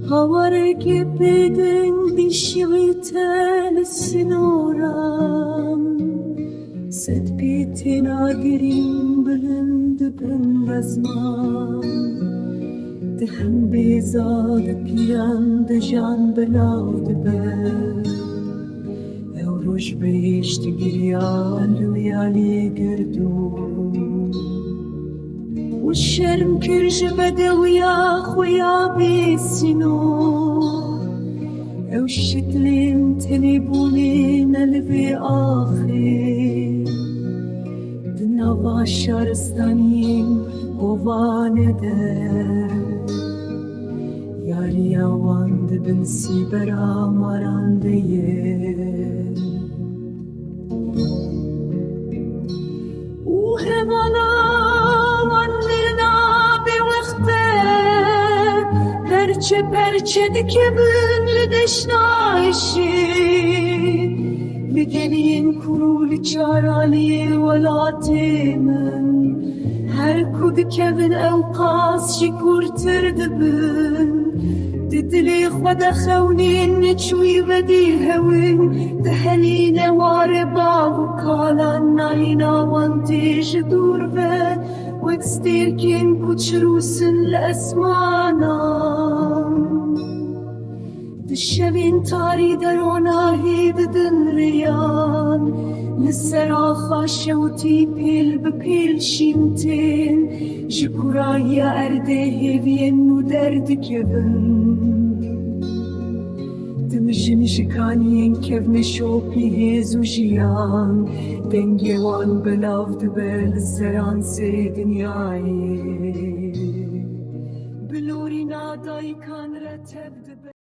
هوارك بدن بشغيتان السنورام سد بيتين عقرين بلند بالرزمان دهم بيزادك ياند جان بلاود بل روش بيشت قريان ويالي قردون والشرم كرج بدويا خويا بالسنور او الشتلين تليبونين الفي آخر دنا باشارستانين وفاندر ياريا واند بنسي برا مارانديه وهمانا وانلنا بوقته هرچه پرچه دکبن لدشنایشی لگنین کرول چارالی ولاتی من هر کود کبن اوقاس شکور تردبن ددلي خدا خونين نشوي بدي هون دهلين واربا وكالا ناينا وانتي جدور بن وكستير كين كتشروسن لأسمانا دشبين تاري درونا هيد دن ريان نسراخا شوتي بيل ببيل شيمتين جكورا يا أرده هيفين ودرد كبن دمجن جكانين كيف نشوفي هيزو جيان دنجي وان بلاف دبل السران سي دنياي بلوري ناداي كان رتب دبل